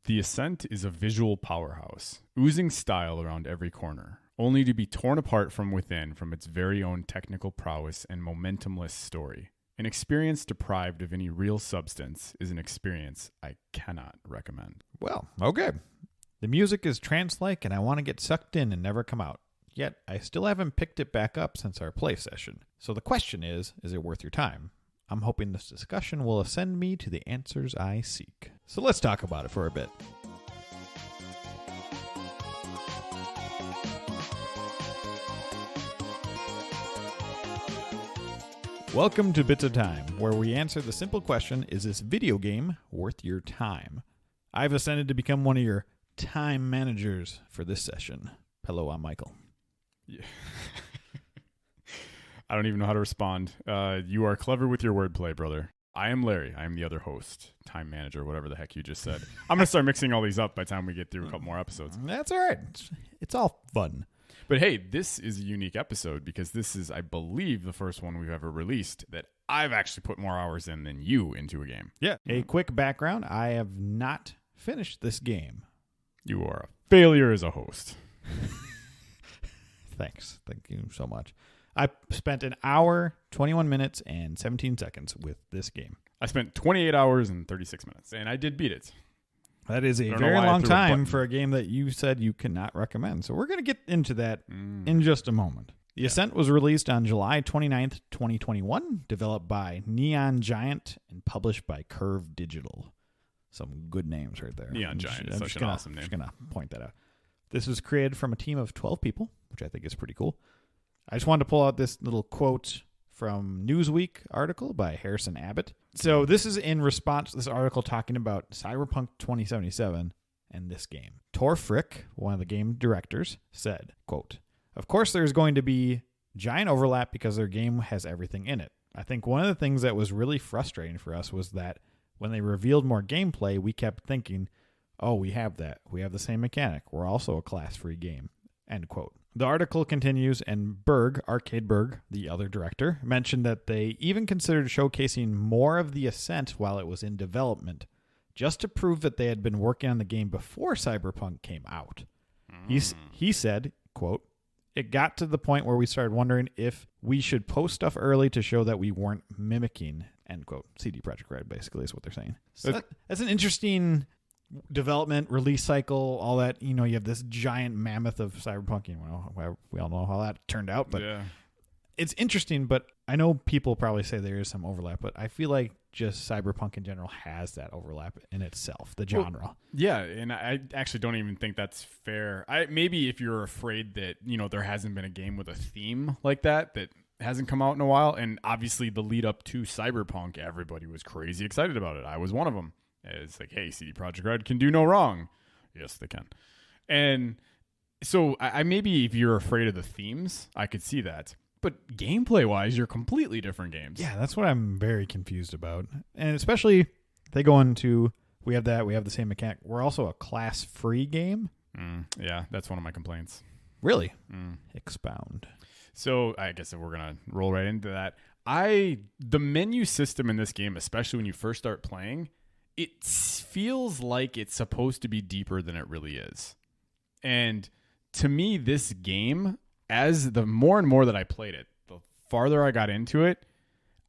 The Ascent is a visual powerhouse, oozing style around every corner, only to be torn apart from within from its very own technical prowess and momentumless story. An experience deprived of any real substance is an experience I cannot recommend. Well, okay. The music is trance-like, and I want to get sucked in and never come out. Yet, I still haven't picked it back up since our play session. So the question is it worth your time? I'm hoping this discussion will ascend me to the answers I seek. So let's talk about it for a bit. Welcome to Bits of Time, where we answer the simple question, is this video game worth your time? I've ascended to become one of your time managers for this session. Hello, I'm Michael. Yeah. I don't even know how to respond. You are clever with your wordplay, brother. I am Larry. I am the other host, time manager, whatever the heck you just said. I'm going to start mixing all these up by the time we get through a couple more episodes. That's all right. It's all fun. But hey, this is a unique episode because this is, I believe, the first one we've ever released that I've actually put more hours in than you into a game. Yeah. A quick background. I have not finished this game. You are a failure as a host. Thanks. Thank you so much. I spent an hour, 21 minutes, and 17 seconds with this game. I spent 28 hours and 36 minutes, and I did beat it. That is a very long time for a game that you said you cannot recommend. So we're going to get into that in just a moment. The Ascent was released on July 29th, 2021, developed by Neon Giant and published by Curve Digital. Some good names right there. Neon Giant is such an awesome name. I'm just going to point that out. This was created from a team of 12 people, which I think is pretty cool. I just wanted to pull out this little quote from Newsweek article by Harrison Abbott. So this is in response to this article talking about Cyberpunk 2077 and this game. Tor Frick, one of the game directors, said, quote, "Of course there's going to be giant overlap because their game has everything in it. I think one of the things that was really frustrating for us was that when they revealed more gameplay, we kept thinking, oh, we have that. We have the same mechanic. We're also a class-free game." End quote. The article continues, and Arcade Berg, the other director, mentioned that they even considered showcasing more of the Ascent while it was in development, just to prove that they had been working on the game before Cyberpunk came out. He said, quote, "It got to the point where we started wondering if we should post stuff early to show that we weren't mimicking," end quote. CD Projekt Red, basically, is what they're saying. So that's an interesting development, release cycle, all that. You know, you have this giant mammoth of Cyberpunk. We all know how that turned out, but it's interesting. But I know people probably say there is some overlap, but I feel like just Cyberpunk in general has that overlap in itself, the genre. Well, yeah, and I actually don't even think that's fair. Maybe if you're afraid that, you know, there hasn't been a game with a theme like that hasn't come out in a while, and obviously the lead up to Cyberpunk, everybody was crazy excited about it. I was one of them. It's like, hey, CD Projekt Red can do no wrong. Yes, they can. And so I maybe if you're afraid of the themes, I could see that. But gameplay-wise, you're completely different games. Yeah, that's what I'm very confused about. And especially, they go into, we have the same mechanic. We're also a class-free game. Yeah, that's one of my complaints. Really? Expound. So I guess if we're going to roll right into that, the menu system in this game, especially when you first start playing, it feels like it's supposed to be deeper than it really is. And to me, this game, as the more and more that I played it, the farther I got into it,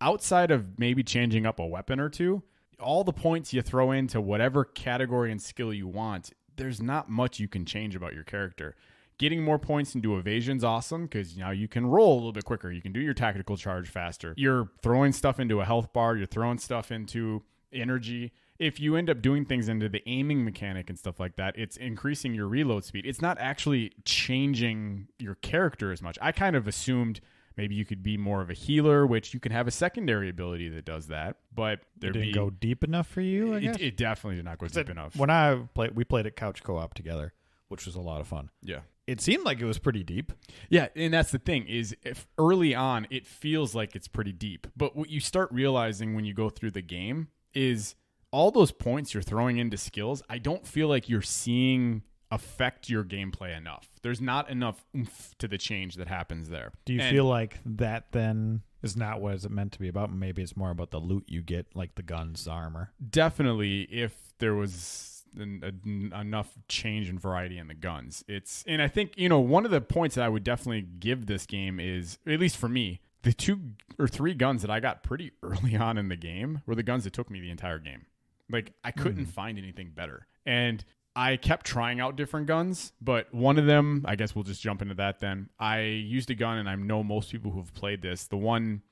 outside of maybe changing up a weapon or two, all the points you throw into whatever category and skill you want, there's not much you can change about your character. Getting more points into evasion's awesome because now you can roll a little bit quicker. You can do your tactical charge faster. You're throwing stuff into a health bar. You're throwing stuff into energy. If you end up doing things into the aiming mechanic and stuff like that, it's increasing your reload speed. It's not actually changing your character as much. I kind of assumed maybe you could be more of a healer, which you can have a secondary ability that does that. But it didn't go deep enough for you, I guess? It definitely did not go deep enough. When we played at Couch Co-op together, which was a lot of fun. Yeah. It seemed like it was pretty deep. Yeah, and that's the thing, is if early on it feels like it's pretty deep. But what you start realizing when you go through the game is all those points you're throwing into skills, I don't feel like you're seeing affect your gameplay enough. There's not enough oomph to the change that happens there. Do you feel like that then is not what it's meant to be about? Maybe it's more about the loot you get, like the guns, the armor. Definitely, if there was enough change and variety in the guns. And I think, one of the points that I would definitely give this game is, at least for me, the 2 or 3 guns that I got pretty early on in the game were the guns that took me the entire game. Like, I couldn't find anything better. And I kept trying out different guns, but one of them, I guess we'll just jump into that then. I used a gun, and I know most people who've played this. The one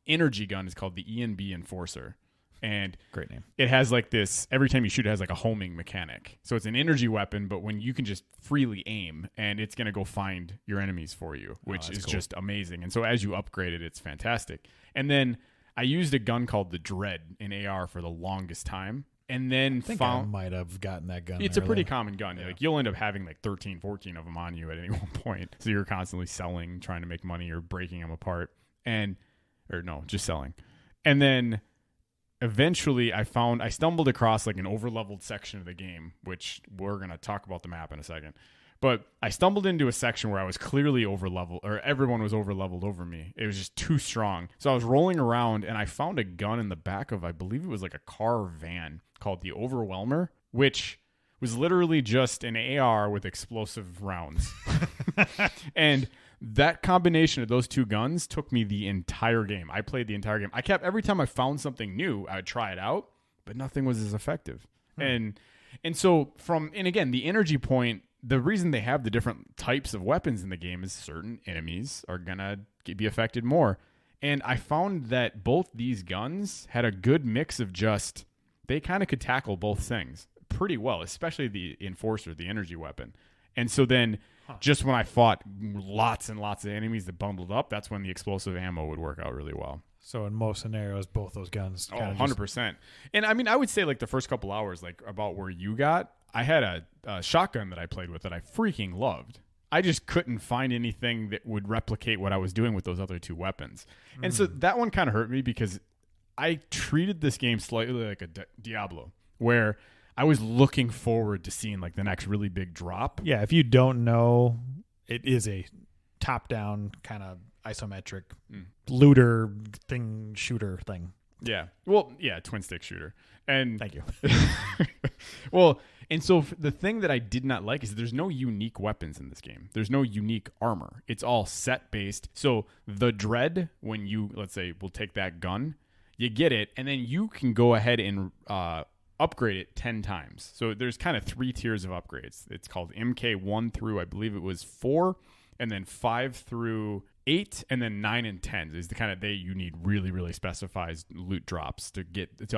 energy gun is called the E&B Enforcer. And great name. It has like this, every time you shoot, it has like a homing mechanic. So it's an energy weapon, but when you can just freely aim, and it's going to go find your enemies for you, which is cool. Just amazing. And so as you upgrade it, it's fantastic. And then I used a gun called the Dread in AR for the longest time. And then I think I might have gotten that gun. It's a pretty common gun. Yeah. Like, you'll end up having like 13, 14 of them on you at any one point. So you're constantly selling, trying to make money, or breaking them apart. Just selling. And then eventually I stumbled across like an overleveled section of the game, which we're going to talk about the map in a second. But I stumbled into a section where I was clearly overleveled, or everyone was overleveled over me. It was just too strong. So I was rolling around, and I found a gun in the back of, I believe it was like a car or van, called the Overwhelmer, which was literally just an AR with explosive rounds. And that combination of those 2 guns took me the entire game. I played the entire game. Every time I found something new, I would try it out, but nothing was as effective. And so again, the energy point, the reason they have the different types of weapons in the game is certain enemies are going to be affected more. And I found that both these guns had a good mix of they kind of could tackle both things pretty well, especially the Enforcer, the energy weapon. And so then just when I fought lots and lots of enemies that bundled up, that's when the explosive ammo would work out really well. So in most scenarios, both those guns. 100%. And I mean, I would say like the first couple hours, like about where you got, I had a shotgun that I played with that I freaking loved. I just couldn't find anything that would replicate what I was doing with those other 2 weapons. And so that one kind of hurt me, because I treated this game slightly like a Diablo, where I was looking forward to seeing like the next really big drop. Yeah, if you don't know, it is a top-down kind of isometric looter shooter thing. Yeah. Well, yeah, twin stick shooter. And thank you. Well, and so the thing that I did not like is there's no unique weapons in this game. There's no unique armor. It's all set based. So the Dread, when you, let's say, we'll take that gun, you get it, and then you can go ahead and upgrade it 10 times. So there's kind of 3 tiers of upgrades. It's called MK1 through, I believe it was 4, and then 5 through 8, and then 9 and 10 is the kind of you need really, really specified loot drops to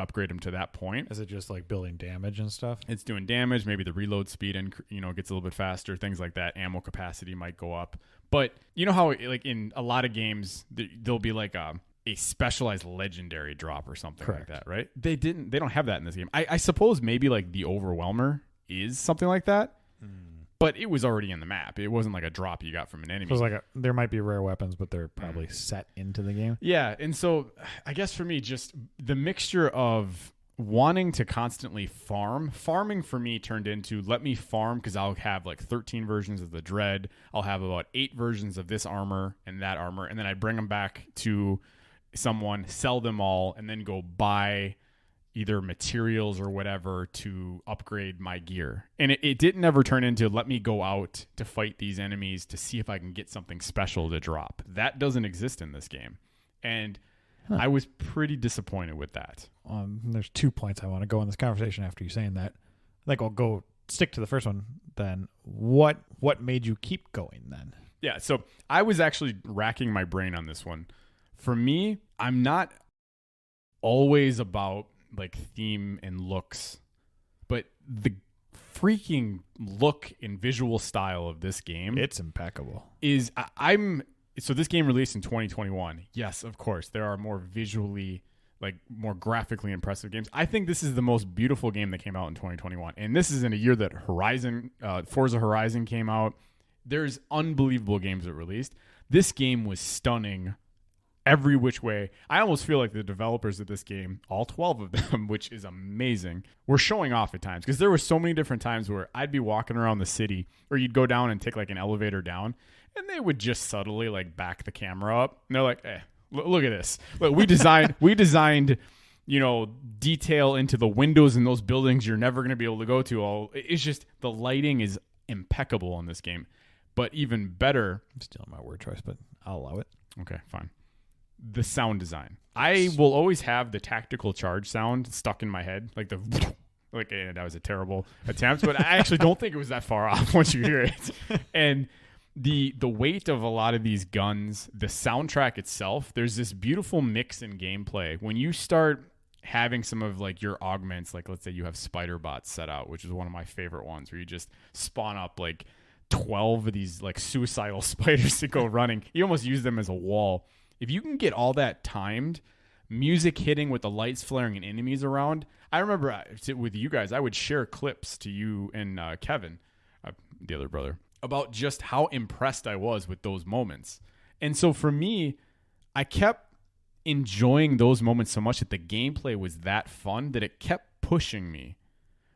upgrade them to that point. Is it just like building damage and stuff? It's doing damage. Maybe the reload speed and gets a little bit faster. Things like that. Ammo capacity might go up. But you know how like in a lot of games there'll be like a specialized legendary drop or something Correct. like that, right? They don't have that in this game. I suppose maybe like the Overwhelmer is something like that. But it was already in the map. It wasn't like a drop you got from an enemy. So it's like there might be rare weapons, but they're probably set into the game. Yeah, and so I guess for me, just the mixture of wanting to constantly farming for me turned into let me farm because I'll have like 13 versions of the Dread. I'll have about 8 versions of this armor and that armor, and then I bring them back to someone, sell them all, and then go buy either materials or whatever to upgrade my gear. And it didn't ever turn into let me go out to fight these enemies to see if I can get something special to drop. That doesn't exist in this game. And I was pretty disappointed with that. There's 2 points I want to go in this conversation after you saying that. I think I'll go stick to the first one then. What made you keep going then? Yeah, so I was actually racking my brain on this one. For me, I'm not always about like theme and looks, but the freaking look and visual style of this game, it's impeccable. So this game released in 2021. Yes, of course, there are more visually, like more graphically impressive games. I think this is the most beautiful game that came out in 2021. And this is in a year that Forza Horizon came out. There's unbelievable games that released. This game was stunning every which way. I almost feel like the developers of this game, all 12 of them, which is amazing, were showing off at times, because there were so many different times where I'd be walking around the city, or you'd go down and take like an elevator down, and they would just subtly like back the camera up, and they're like, look at this. Look, we designed detail into the windows in those buildings you're never going to be able to go to. It's just the lighting is impeccable in this game. But even better, I'm stealing my word choice, but I'll allow it. Okay, fine. The sound design. I will always have the tactical charge sound stuck in my head, like that was a terrible attempt, but I actually don't think it was that far off once you hear it. And the weight of a lot of these guns, the soundtrack itself, there's this beautiful mix in gameplay. When you start having some of like your augments, like let's say you have spider bots set out, which is one of my favorite ones, where you just spawn up like 12 of these like suicidal spiders to go running. You almost use them as a wall. If you can get all that timed, music hitting with the lights flaring and enemies around. I remember with you guys, I would share clips to you and Kevin, the other brother, about just how impressed I was with those moments. And so for me, I kept enjoying those moments so much that the gameplay was that fun that it kept pushing me,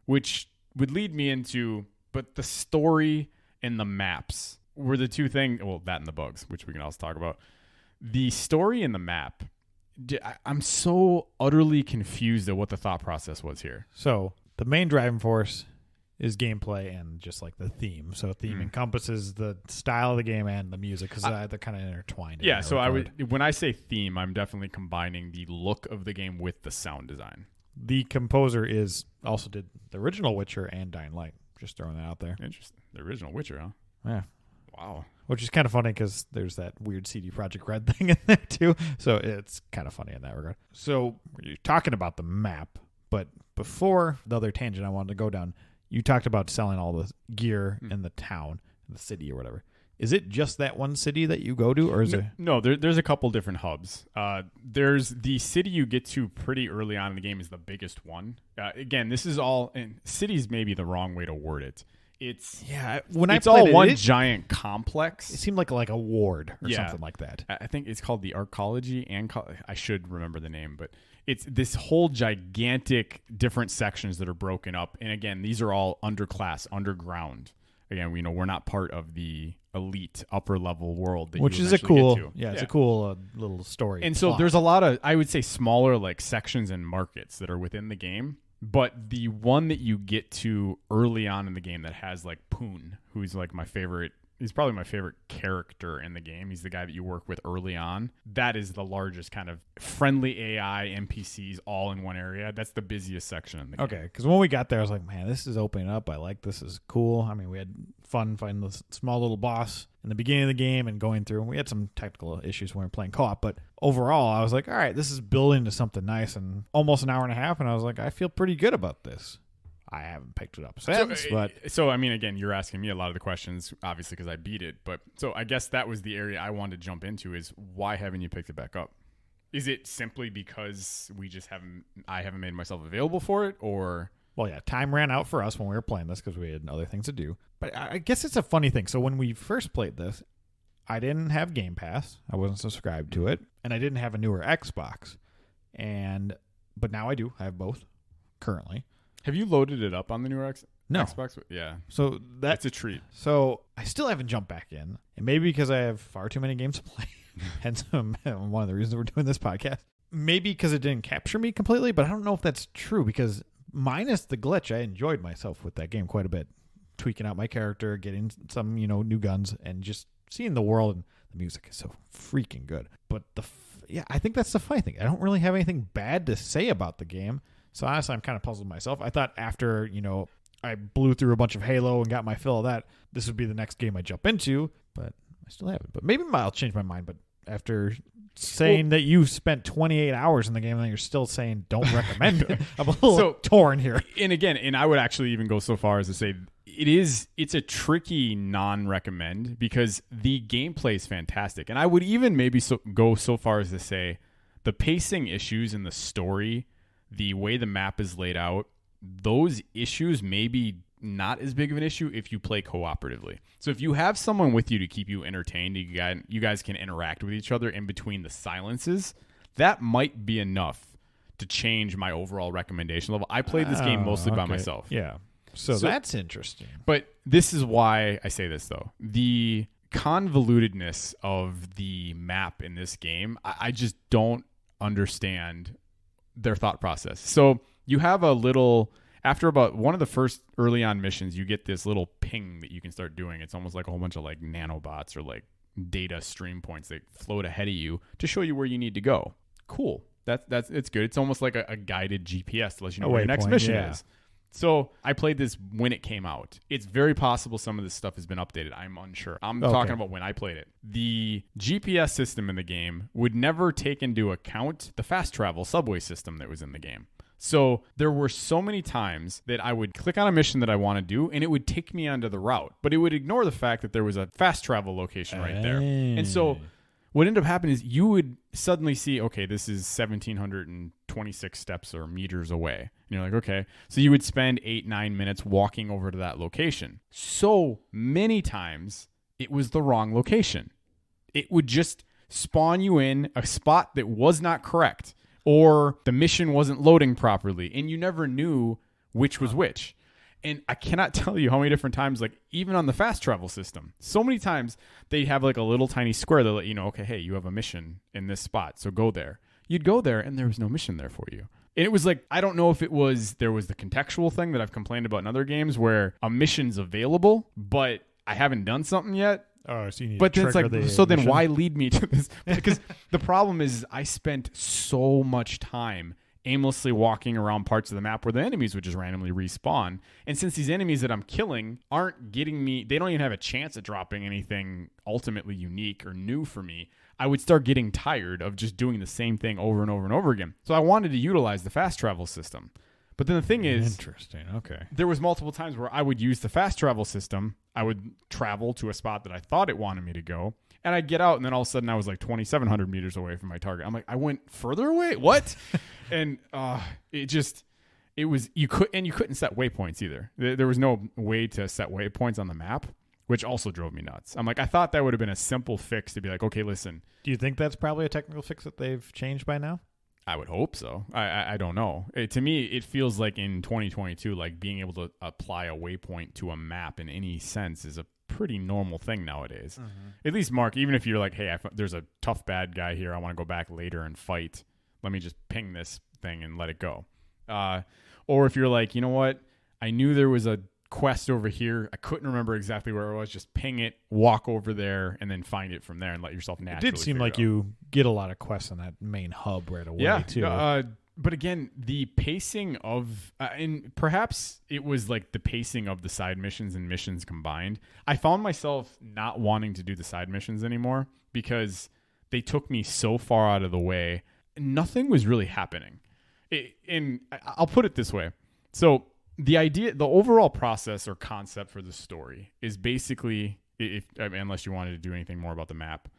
which would lead me into, but the story and the maps were the two things. Well, that and the bugs, which we can also talk about. The story and the map, I'm so utterly confused at what the thought process was here. So the main driving force is gameplay and just like the theme. So theme encompasses the style of the game and the music because they're kind of intertwined. Yeah, so when I say theme, I'm definitely combining the look of the game with the sound design. The composer also did the original Witcher and Dying Light. Just throwing that out there. Interesting. The original Witcher, huh? Yeah. Wow. Which is kind of funny because there's that weird CD Projekt Red thing in there too. So it's kind of funny in that regard. So you're talking about the map, but before the other tangent I wanted to go down, you talked about selling all the gear in the town, the city or whatever. Is it just that one city that you go to, or is there? No, there's a couple different hubs. There's the city you get to pretty early on in the game is the biggest one. Again, this is all, and city's maybe the wrong way to word it. It's all one giant complex. It seemed like a ward or something like that. I think it's called the Arcology, and I should remember the name, but it's this whole gigantic different sections that are broken up. And again, these are all underground. Again, we're not part of the elite upper level world that which you is a cool, get to. It's a cool little story. And so there's a lot of, I would say, smaller like sections and markets that are within the game. But the one that you get to early on in the game that has like Poon, who's like my favorite, he's probably my favorite character in the game. He's the guy that you work with early on. That is the largest kind of friendly AI NPCs all in one area. That's the busiest section in the game. Okay, because when we got there, I was like, man, this is opening up. I like this. Is cool. I mean, we had fun fighting this small little boss in the beginning of the game and going through. We had some technical issues when we were playing co-op, but overall, I was like, all right, this is building to something nice. And almost an hour and a half, and I was like, I feel pretty good about this. I haven't picked it up since, so I mean, again, you're asking me a lot of the questions, obviously, because I beat it. But so I guess that was the area I wanted to jump into: is why haven't you picked it back up? Is it simply because I haven't made myself available for it, or? Well, yeah, time ran out for us when we were playing this because we had other things to do. But I guess it's a funny thing. So when we first played this, I didn't have Game Pass. I wasn't subscribed to it, and I didn't have a newer Xbox. But now I do. I have both currently. Have you loaded it up on the newer No. Xbox? Yeah. So that's a treat. So I still haven't jumped back in. And maybe because I have far too many games to play. Hence one of the reasons we're doing this podcast. Maybe because it didn't capture me completely, but I don't know if that's true because minus the glitch, I enjoyed myself with that game quite a bit. Tweaking out my character, getting some, new guns, and just seeing the world. And the music is so freaking good. But I think that's the funny thing. I don't really have anything bad to say about the game. So honestly, I'm kind of puzzled myself. I thought after, I blew through a bunch of Halo and got my fill of that, this would be the next game I jump into, but I still haven't. But maybe I'll change my mind. But after saying that you spent 28 hours in the game and you're still saying don't recommend it, I'm a little torn here. And I would actually even go so far as to say it's a tricky non-recommend because the gameplay is fantastic. And I would even maybe go so far as to say the pacing issues in the story, the way the map is laid out, those issues may be not as big of an issue if you play cooperatively. So if you have someone with you to keep you entertained, you guys can interact with each other in between the silences, that might be enough to change my overall recommendation level. I played this game mostly by myself. Yeah. So that's interesting. But this is why I say this, though. The convolutedness of the map in this game, I just don't understand their thought process. So you have a little, after about one of the first early on missions, you get this little ping that you can start doing. It's almost like a whole bunch of like nanobots or like data stream points that float ahead of you to show you where you need to go. Cool. That's it's good. It's almost like a guided GPS to let you know where your next mission is. So I played this when it came out. It's very possible some of this stuff has been updated. I'm unsure. I'm talking about when I played it. The GPS system in the game would never take into account the fast travel subway system that was in the game. So there were so many times that I would click on a mission that I want to do, and it would take me onto the route. But it would ignore the fact that there was a fast travel location right there. And so what ended up happening is you would suddenly see, okay, this is 1,726 steps or meters away. And you're like, okay. So you would spend 8-9 minutes walking over to that location. So many times it was the wrong location. It would just spawn you in a spot that was not correct, or the mission wasn't loading properly, and you never knew which was which. And I cannot tell you how many different times, like even on the fast travel system, so many times they have like a little tiny square that let you know, okay, hey, you have a mission in this spot, so go there. You'd go there, and there was no mission there for you. And it was like, I don't know if there was the contextual thing that I've complained about in other games where a mission's available, but I haven't done something yet. Oh, so you need but to then it's like, so then why lead me to this? Because the problem is I spent so much time aimlessly walking around parts of the map where the enemies would just randomly respawn. And since these enemies that I'm killing aren't getting me, they don't even have a chance at dropping anything ultimately unique or new for me, I would start getting tired of just doing the same thing over and over and over again. So I wanted to utilize the fast travel system. But then the thing is, interesting. Okay. There was multiple times where I would use the fast travel system. I would travel to a spot that I thought it wanted me to go, and I'd get out, and then all of a sudden I was like 2,700 meters away from my target. I'm like, I went further away? What? And you couldn't set waypoints either. There was no way to set waypoints on the map, which also drove me nuts. I'm like, I thought that would have been a simple fix to be like, okay, listen. Do you think that's probably a technical fix that they've changed by now? I would hope so. I don't know. To me, it feels like in 2022, like being able to apply a waypoint to a map in any sense is a pretty normal thing nowadays. Mm-hmm. At least, Mark, even if you're like, hey, there's a tough bad guy here, I want to go back later and fight. Let me just ping this thing and let it go. Or if you're like, you know what? I knew there was a quest over here. I couldn't remember exactly where it was. Just ping it, walk over there, and then find it from there and let yourself naturally. It did seem like you get a lot of quests on that main hub right away, too. But again, the pacing of, and perhaps it was like the pacing of the side missions and missions combined. I found myself not wanting to do the side missions anymore because they took me so far out of the way. Nothing was really happening. And I'll put it this way. So the overall process or concept for the story is basically, unless you wanted to do anything more about the map.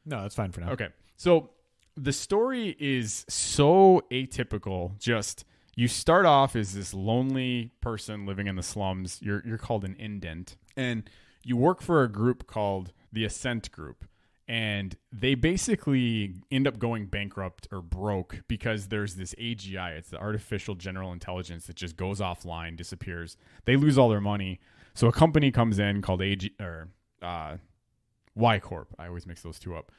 No, that's fine for now. Okay. So the story is so atypical. Just you start off as this lonely person living in the slums. You're called an indent, and you work for a group called the Ascent group. And they basically end up going bankrupt or broke because there's this AGI. It's the artificial general intelligence that just goes offline, disappears. They lose all their money. So a company comes in called Y Corp. I always mix those two up.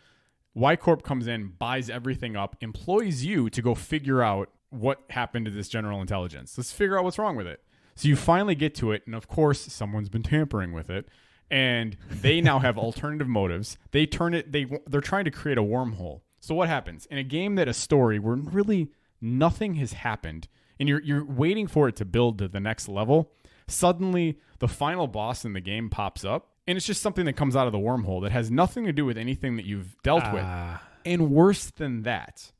Y Corp comes in, buys everything up, employs you to go figure out what happened to this general intelligence. Let's figure out what's wrong with it. So you finally get to it, and of course, someone's been tampering with it. And they now have alternative motives. They're trying to create a wormhole. So what happens? In a game that a story where really nothing has happened and you're waiting for it to build to the next level, suddenly the final boss in the game pops up, and it's just something that comes out of the wormhole that has nothing to do with anything that you've dealt with. And worse than that,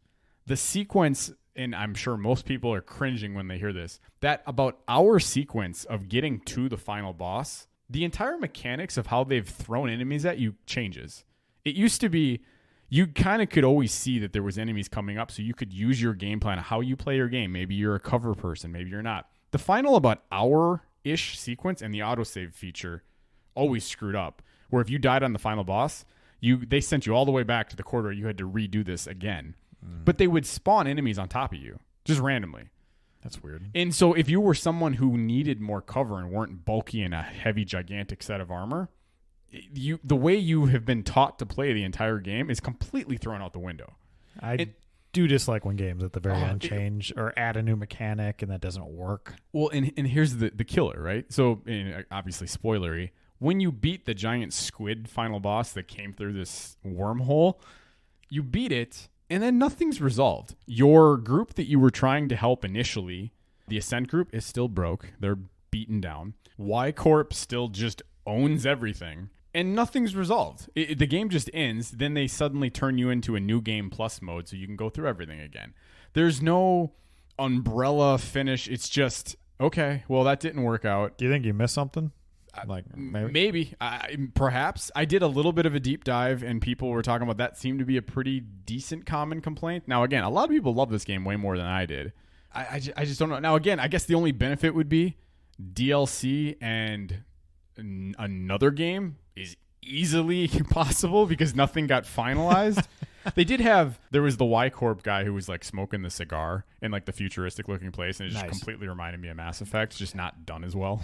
the sequence, and I'm sure most people are cringing when they hear this, that about our sequence of getting to the final boss, the entire mechanics of how they've thrown enemies at you changes. It used to be you kind of could always see that there was enemies coming up, so you could use your game plan, how you play your game. Maybe you're a cover person, maybe you're not. The final about hour-ish sequence and the autosave feature always screwed up, where if you died on the final boss, they sent you all the way back to the corridor. You had to redo this again. But they would spawn enemies on top of you, just randomly. That's weird. And so if you were someone who needed more cover and weren't bulky in a heavy, gigantic set of armor, the way you have been taught to play the entire game is completely thrown out the window. I do dislike when games at the very end change or add a new mechanic and that doesn't work. Well, and here's the killer, right? So, obviously, spoilery. When you beat the giant squid final boss that came through this wormhole, you beat it, and then nothing's resolved. Your group that you were trying to help initially, the Ascent group, is still broke. They're beaten down. Y Corp still just owns everything. And nothing's resolved. The game just ends. Then they suddenly turn you into a new game plus mode so you can go through everything again. There's no umbrella finish. It's just, okay, well, that didn't work out. Do you think you missed something? Like maybe. Perhaps. I did a little bit of a deep dive, and people were talking about that seemed to be a pretty decent common complaint. Now, again, a lot of people love this game way more than I did. I just don't know. Now, again, I guess the only benefit would be DLC and another game is easily possible because nothing got finalized. There was the Y Corp guy who was like smoking the cigar in like the futuristic looking place, and it just completely reminded me of Mass Effect, just not done as well.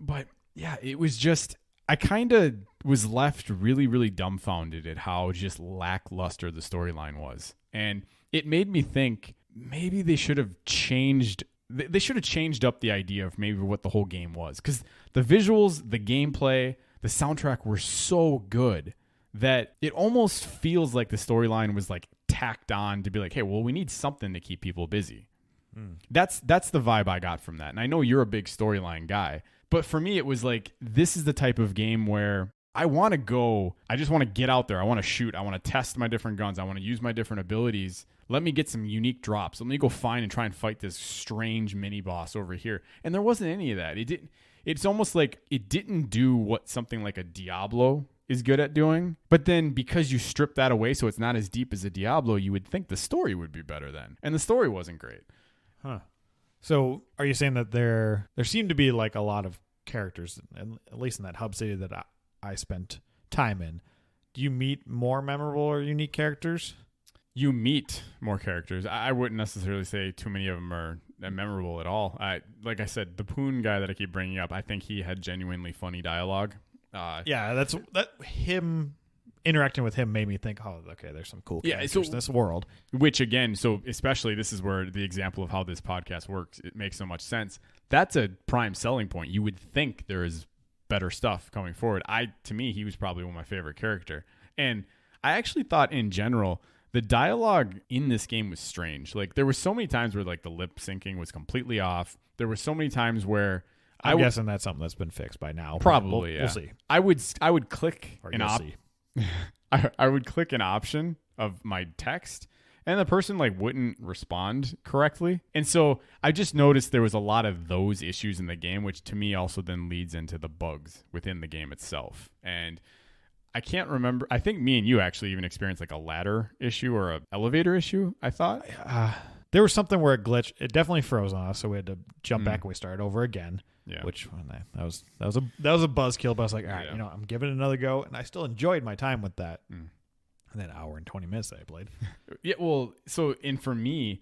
But yeah, it was just, I kind of was left really, really dumbfounded at how just lackluster the storyline was. And it made me think maybe they should have changed up the idea of maybe what the whole game was. Because the visuals, the gameplay, the soundtrack were so good that it almost feels like the storyline was like tacked on to be like, hey, well, we need something to keep people busy. That's the vibe I got from that. And I know you're a big storyline guy, but for me, it was like, this is the type of game where I want to go, I just want to get out there. I want to shoot. I want to test my different guns. I want to use my different abilities. Let me get some unique drops. Let me go find and try and fight this strange mini boss over here. And there wasn't any of that. It's almost like it didn't do what something like a Diablo is good at doing. But then because you strip that away so it's not as deep as a Diablo, you would think the story would be better then. And the story wasn't great. Huh. So are you saying that there seemed to be like a lot of characters, at least in that hub city that I spent time in? Do you meet more memorable or unique characters? You meet more characters. I wouldn't necessarily say too many of them are memorable at all. Like I said, the Poon guy that I keep bringing up, I think he had genuinely funny dialogue. Him interacting with him made me think, oh, okay, there's some cool characters in this world. Which again, so especially this is where the example of how this podcast works, it makes so much sense. That's a prime selling point. You would think there is better stuff coming forward. To me, he was probably one of my favorite character. And I actually thought in general, the dialogue in this game was strange. Like there were so many times where like the lip syncing was completely off. There were so many times where I'm guessing that's something that's been fixed by now. Probably, we'll see. I would click or an I would click an option of my text, and the person like wouldn't respond correctly. And so I just noticed there was a lot of those issues in the game, which to me also then leads into the bugs within the game itself. And I can't remember. I think me and you actually even experienced like a ladder issue or an elevator issue, I thought. There was something where it glitched. It definitely froze on us, so we had to jump back and we started over again. Yeah. Which that was a buzzkill, but I was like, all right, I'm giving it another go, and I still enjoyed my time with that. And that hour and 20 minutes that I played. Yeah, well, and for me,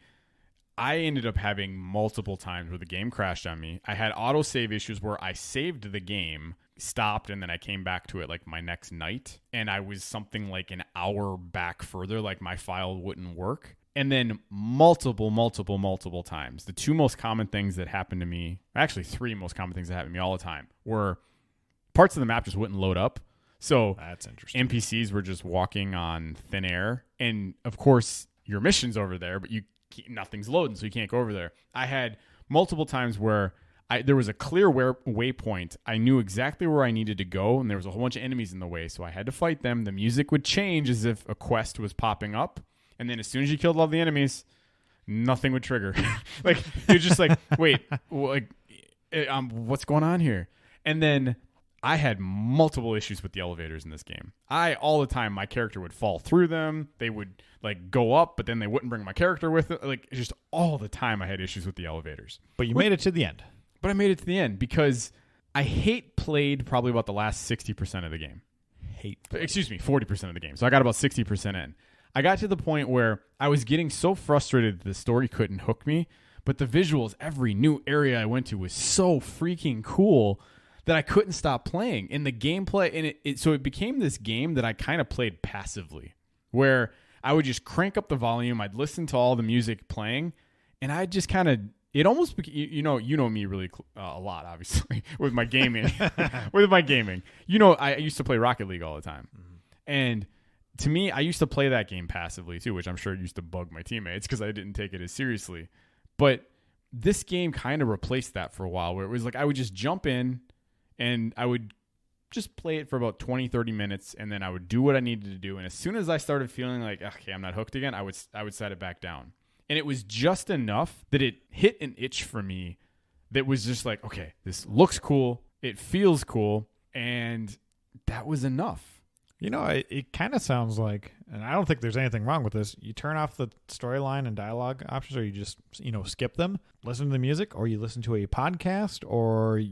I ended up having multiple times where the game crashed on me. I had autosave issues where I saved the game, stopped, and then I came back to it like my next night, and I was something like an hour back further, like my file wouldn't work. And then multiple times, the two most common things that happened to me, actually three most common things that happened to me all the time, were parts of the map just wouldn't load up. So that's interesting. NPCs were just walking on thin air. And of course, your mission's over there, but nothing's loading, so you can't go over there. I had multiple times where there was a clear waypoint. I knew exactly where I needed to go, and there was a whole bunch of enemies in the way, so I had to fight them. The music would change as if a quest was popping up. And then as soon as you killed all the enemies, nothing would trigger. Like you're just like, wait, what's going on here? And then I had multiple issues with the elevators in this game. All the time, my character would fall through them. They would like go up, but then they wouldn't bring my character with it. Like just all the time, I had issues with the elevators. But you made it to the end. But I made it to the end because I played probably about the last 60% of the game. 40% of the game. So I got about 60% in. I got to the point where I was getting so frustrated that the story couldn't hook me, but the visuals, every new area I went to was so freaking cool that I couldn't stop playing. And the gameplay, and so it became this game that I kind of played passively, where I would just crank up the volume. I'd listen to all the music playing, and I just kind of, it almost, you know me really a lot, obviously, with my gaming. I used to play Rocket League all the time. And to me, I used to play that game passively too, which I'm sure used to bug my teammates because I didn't take it as seriously. But this game kind of replaced that for a while, where it was like I would just jump in and I would just play it for about 20, 30 minutes, and then I would do what I needed to do. And as soon as I started feeling like, okay, I'm not hooked again, I would set it back down. And it was just enough that it hit an itch for me that was just like, okay, this looks cool, it feels cool, and that was enough. You know, it kind of sounds like, and I don't think there's anything wrong with this, you turn off the storyline and dialogue options, or you just, skip them, listen to the music, or you listen to a podcast, or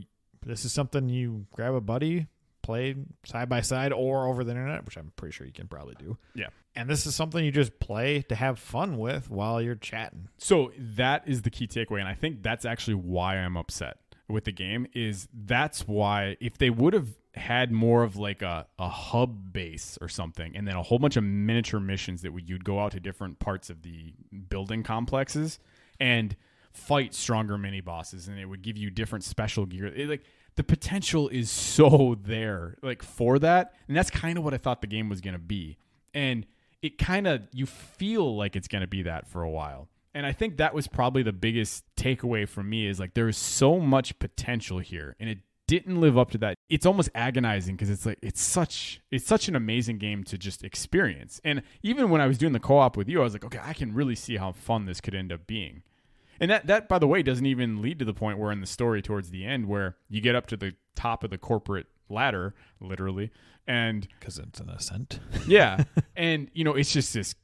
this is something you grab a buddy, play side by side or over the internet, which I'm pretty sure you can probably do. Yeah. And this is something you just play to have fun with while you're chatting. So that is the key takeaway, and I think that's actually why I'm upset with the game, is that's why if they would have had more of like a hub base or something, and then a whole bunch of miniature missions that you'd go out to different parts of the building complexes and fight stronger mini bosses, and it would give you different special gear. The potential is so there, for that, and that's kind of what I thought the game was going to be. And it kind of, you feel like it's going to be that for a while. And I think that was probably the biggest takeaway for me, is there is so much potential here, and it didn't live up to that. It's almost agonizing because it's such an amazing game to just experience. And even when I was doing the co-op with you, I was like, okay, I can really see how fun this could end up being. And that, by the way, doesn't even lead to the point where in the story towards the end where you get up to the top of the corporate ladder, literally, and because it's an ascent. Yeah. And, it's just this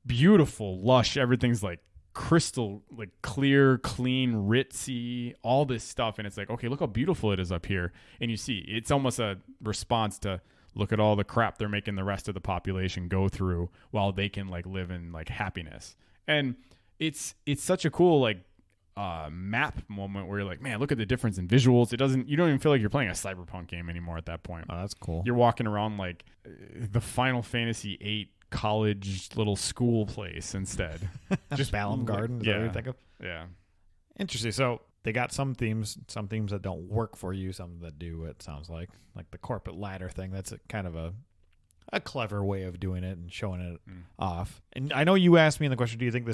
beautiful, lush, everything's crystal, clear, clean, ritzy, all this stuff. And it's like, okay, look how beautiful it is up here. And you see, it's almost a response to look at all the crap they're making the rest of the population go through while they can live in happiness. And it's such a cool map moment where you're like, man, look at the difference in visuals. You don't even feel like you're playing a cyberpunk game anymore at that point. Oh, that's cool. You're walking around like the Final Fantasy VIII college little school place instead. Just Balam Garden, is that what you think of? Yeah. Interesting. So they got some themes that don't work for you, some that do, it sounds like the corporate ladder thing. That's kind of a clever way of doing it and showing it off. And I know you asked me in the question, do you think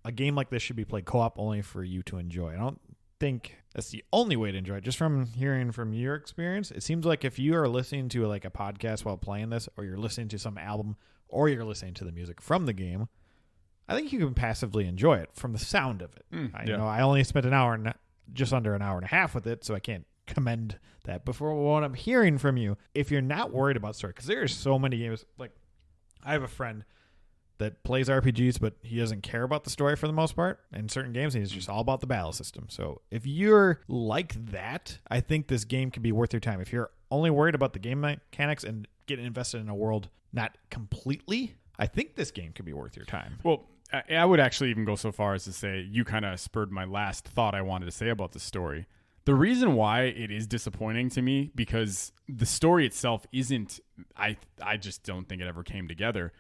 a game like this should be played co-op only for you to enjoy? I don't think that's the only way to enjoy it. Just from hearing from your experience, it seems like if you are listening to a podcast while playing this, or you're listening to some album, or you're listening to the music from the game, I think you can passively enjoy it from the sound of it. I only spent just under an hour and a half with it, so I can't commend that. But for what I'm hearing from you, if you're not worried about story, because there's so many games, I have a friend that plays RPGs, but he doesn't care about the story for the most part. In certain games, he's just all about the battle system. So if you're like that, I think this game can be worth your time. If you're only worried about the game mechanics and getting invested in a world, not completely, I think this game could be worth your time. Well, I would actually even go so far as to say you kind of spurred my last thought I wanted to say about the story. The reason why it is disappointing to me, because the story itself isn't, I just don't think it ever came together.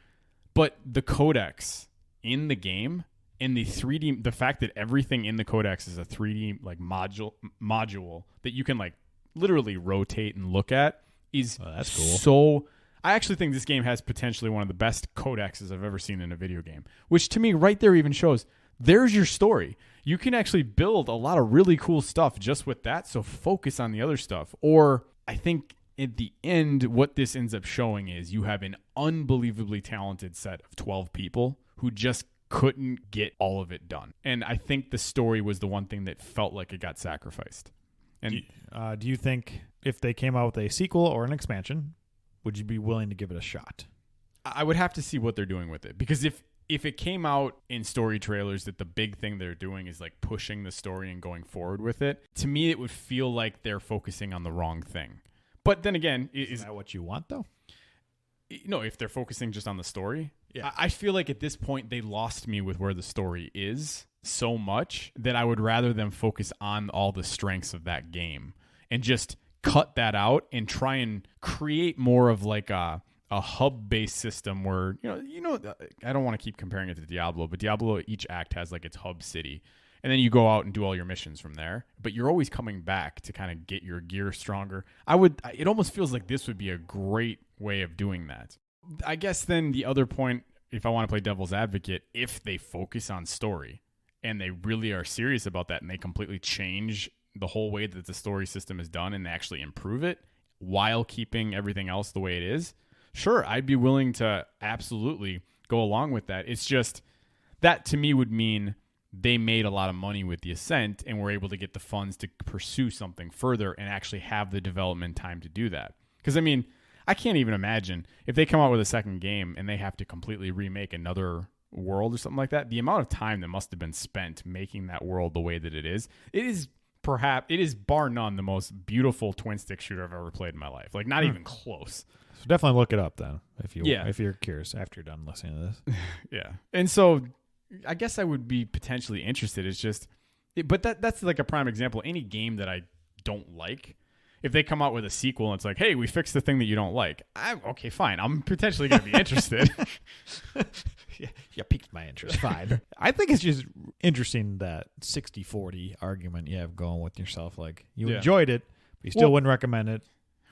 But the codex in the game and the 3D, the fact that everything in the codex is a 3D module that you can literally rotate and look at is that's cool. So I actually think this game has potentially one of the best codexes I've ever seen in a video game, which to me right there even shows there's your story. You can actually build a lot of really cool stuff just with that. So focus on the other stuff. Or I think at the end, what this ends up showing is you have an unbelievably talented set of 12 people who just couldn't get all of it done. And I think the story was the one thing that felt like it got sacrificed. And do you think if they came out with a sequel or an expansion, would you be willing to give it a shot? I would have to see what they're doing with it. Because if it came out in story trailers that the big thing they're doing is pushing the story and going forward with it, to me it would feel like they're focusing on the wrong thing. But then again, is that what you want, though? No, if they're focusing just on the story. Yeah. I feel like at this point they lost me with where the story is so much that I would rather them focus on all the strengths of that game and just cut that out and try and create more of a a hub-based system where, I don't want to keep comparing it to Diablo, but Diablo, each act has like its hub city. And then you go out and do all your missions from there. But you're always coming back to kind of get your gear stronger. It almost feels like this would be a great way of doing that. I guess then the other point, if I want to play devil's advocate, if they focus on story and they really are serious about that and they completely change the whole way that the story system is done and they actually improve it while keeping everything else the way it is, sure, I'd be willing to absolutely go along with that. It's just that to me would mean they made a lot of money with the Ascent and were able to get the funds to pursue something further and actually have the development time to do that. Because, I mean, I can't even imagine if they come out with a second game and they have to completely remake another world or something like that, the amount of time that must have been spent making that world the way that it is bar none the most beautiful twin stick shooter I've ever played in my life. Like, not even close. So definitely look it up then if you're curious after you're done listening to this. Yeah. And so I guess I would be potentially interested. It's just, but that's like a prime example. Any game that I don't like, if they come out with a sequel and it's like, hey, we fixed the thing that you don't like, okay, fine. I'm potentially going to be interested. You piqued my interest. Fine. I think it's just interesting that 60-40 argument you have going with yourself. Like, you enjoyed it, but you still wouldn't recommend it.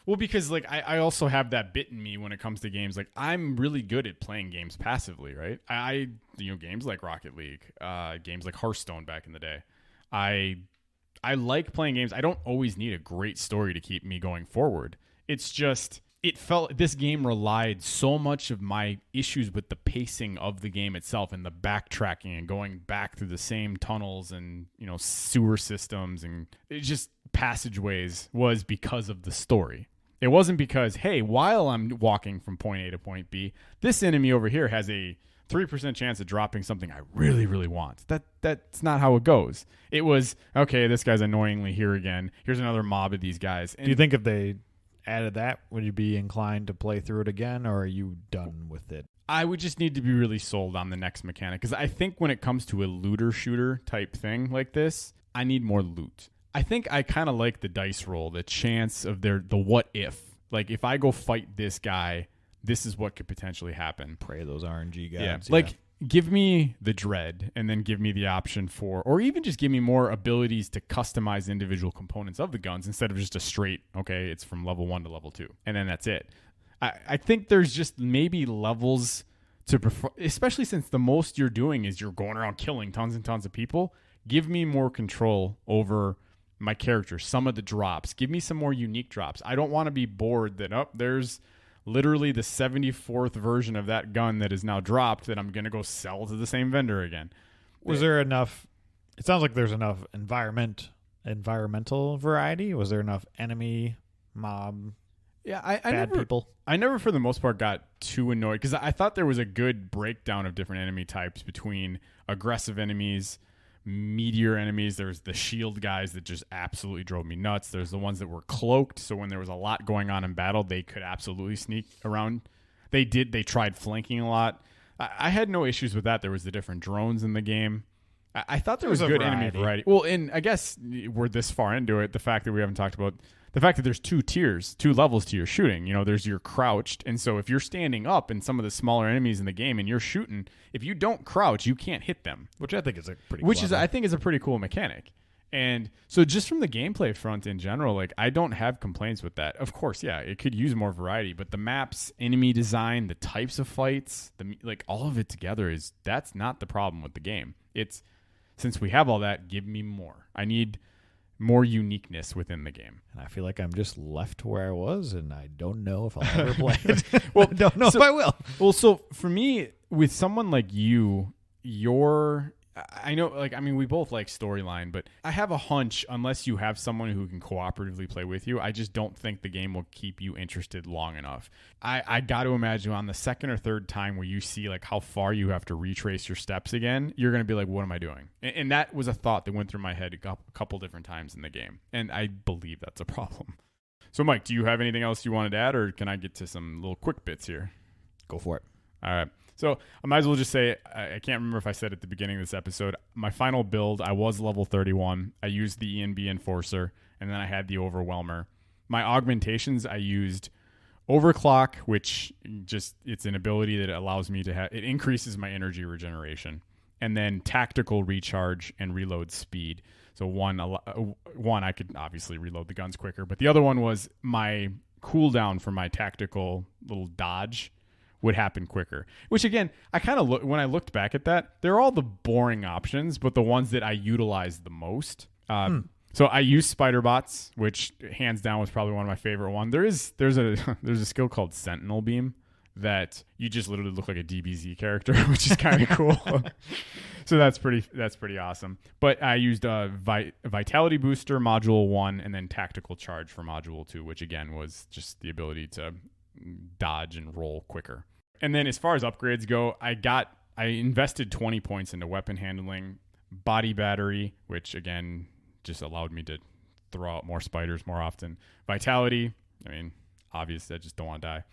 Well, because like I also have that bit in me when it comes to games. Like, I'm really good at playing games passively, right? Games like Rocket League, games like Hearthstone back in the day. I like playing games. I don't always need a great story to keep me going forward. It's just, this game relied so much of my issues with the pacing of the game itself and the backtracking and going back through the same tunnels and, sewer systems and it just passageways was because of the story. It wasn't because, hey, while I'm walking from point A to point B, this enemy over here has a 3% chance of dropping something I really, really want. That's not how it goes. It was, okay, this guy's annoyingly here again. Here's another mob of these guys. And do you think if they added that, would you be inclined to play through it again, or are you done with it? I would just need to be really sold on the next mechanic, because I think when it comes to a looter-shooter type thing like this, I need more loot. I think I kind of like the dice roll, the chance of the what if. Like, if I go fight this guy, this is what could potentially happen. Pray those RNG guys. Yeah. Give me the dread and then give me the option for, or even just give me more abilities to customize individual components of the guns instead of just a straight, okay, it's from level 1 to level 2. And then that's it. I think there's just maybe levels to prefer, especially since the most you're doing is you're going around killing tons and tons of people. Give me more control over my character, some of the drops. Give me some more unique drops. I don't want to be bored that, there's literally the 74th version of that gun that is now dropped that I'm going to go sell to the same vendor again. Was there enough? It sounds like there's enough environmental variety. Was there enough enemy, mob, bad people? I never, for the most part, got too annoyed because I thought there was a good breakdown of different enemy types between aggressive enemies, meteor enemies. There's the shield guys that just absolutely drove me nuts. There's the ones that were cloaked, so when there was a lot going on in battle, they could absolutely sneak around. They tried flanking a lot. I had no issues with that. There was the different drones in the game. I thought there was good enemy variety. Well, and I guess we're this far into it, the fact that we haven't talked about the fact that there's 2 levels to your shooting. There's your crouched, and so if you're standing up and some of the smaller enemies in the game and you're shooting, if you don't crouch, you can't hit them. Which I think is a pretty cool mechanic. And so just from the gameplay front in general, like, I don't have complaints with that. Of course, yeah, it could use more variety, but the maps, enemy design, the types of fights, all of it together that's not the problem with the game. It's, since we have all that, give me more. I need more uniqueness within the game. And I feel like I'm just left where I was, and I don't know if I'll ever play it. Well, don't know if I will. Well, so for me, with someone like you, I know, we both like storyline, but I have a hunch, unless you have someone who can cooperatively play with you, I just don't think the game will keep you interested long enough. I got to imagine on the second or third time where you see like how far you have to retrace your steps again, you're going to be like, what am I doing? And that was a thought that went through my head a couple different times in the game. And I believe that's a problem. So Mike, do you have anything else you wanted to add, or can I get to some little quick bits here? Go for it. All right. So I might as well just say, I can't remember if I said at the beginning of this episode, my final build, I was level 31. I used the ENB Enforcer, and then I had the Overwhelmer. My augmentations, I used Overclock, which just it's an ability that allows me to have it increases my energy regeneration, and then tactical recharge and reload speed. So one I could obviously reload the guns quicker, but the other one was my cooldown for my tactical little dodge would happen quicker. Which again, I kind of when I looked back at that, they're all the boring options, but the ones that I utilized the most. So I use spider bots, which hands down was probably one of my favorite ones. There's a skill called Sentinel Beam that you just literally look like a DBZ character, which is kind of cool. So that's pretty awesome. But I used Vitality Booster Module 1 and then Tactical Charge for Module 2, which again was just the ability to dodge and roll quicker. And then as far as upgrades go, I invested 20 points into weapon handling, body battery, which again just allowed me to throw out more spiders more often. Vitality, I mean, obvious, I just don't want to die.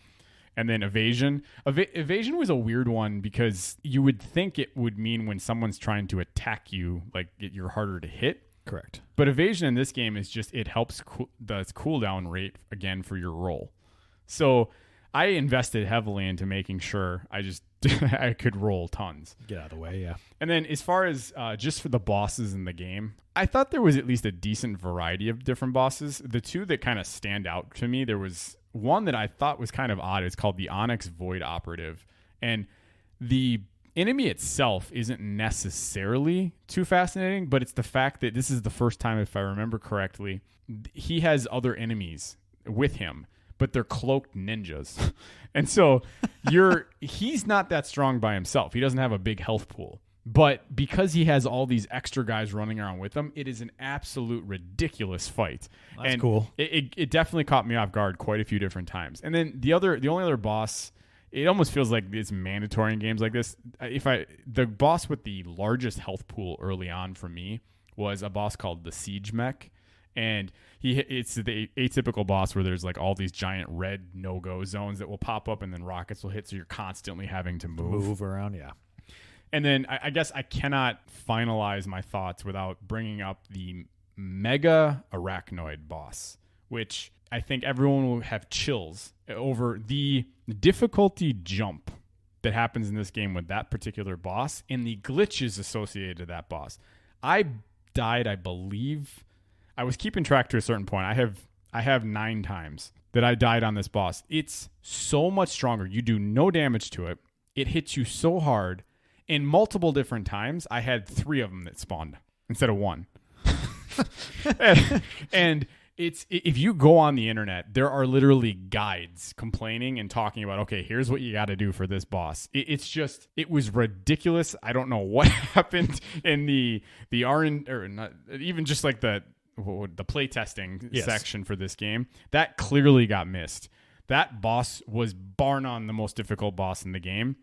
And then evasion. Evasion was a weird one because you would think it would mean when someone's trying to attack you, like you're harder to hit. Correct. But evasion in this game is just, it helps the cooldown rate again for your roll. So I invested heavily into making sure I could roll tons. Get out of the way, yeah. And then as far as just for the bosses in the game, I thought there was at least a decent variety of different bosses. The two that kind of stand out to me, there was one that I thought was kind of odd. It's called the Onyx Void Operative. And the enemy itself isn't necessarily too fascinating, but it's the fact that this is the first time, if I remember correctly, he has other enemies with him, but they're cloaked ninjas. And so he's not that strong by himself. He doesn't have a big health pool. But because he has all these extra guys running around with him, it is an absolute ridiculous fight. That's cool. It definitely caught me off guard quite a few different times. And then the only other boss, it almost feels like it's mandatory in games like this. The boss with the largest health pool early on for me was a boss called the Siege Mech. And it's the atypical boss where there's like all these giant red no-go zones that will pop up and then rockets will hit, so you're constantly having to move around, yeah. And then I guess I cannot finalize my thoughts without bringing up the Mega Arachnoid boss, which I think everyone will have chills over the difficulty jump that happens in this game with that particular boss and the glitches associated to that boss. I died, I believe. I was keeping track to a certain point. I have 9 times that I died on this boss. It's so much stronger. You do no damage to it. It hits you so hard. In multiple different times, I had 3 of them that spawned instead of 1. and it's, if you go on the internet, there are literally guides complaining and talking about, okay, here's what you got to do for this boss. It was ridiculous. I don't know what happened in the or not even just like the playtesting section for this game. That clearly got missed. That boss was bar none the most difficult boss in the game.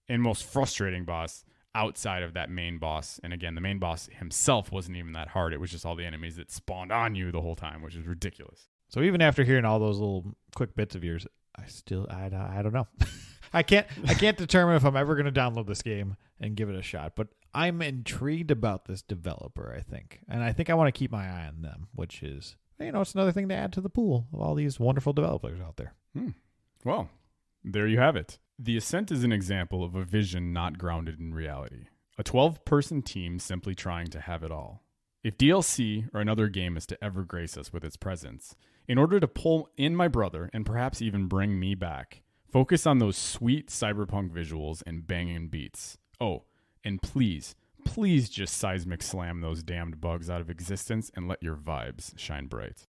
And most frustrating boss outside of that main boss. And again, the main boss himself wasn't even that hard. It was just all the enemies that spawned on you the whole time, which is ridiculous. So even after hearing all those little quick bits of yours, I don't know. I can't determine if I'm ever going to download this game and give it a shot. But I'm intrigued about this developer, I think. And I think I want to keep my eye on them, which is, it's another thing to add to the pool of all these wonderful developers out there. Well, there you have it. The Ascent is an example of a vision not grounded in reality. A 12-person team simply trying to have it all. If DLC or another game is to ever grace us with its presence, in order to pull in my brother and perhaps even bring me back, focus on those sweet cyberpunk visuals and banging beats. Oh, and please just seismic slam those damned bugs out of existence and let your vibes shine bright.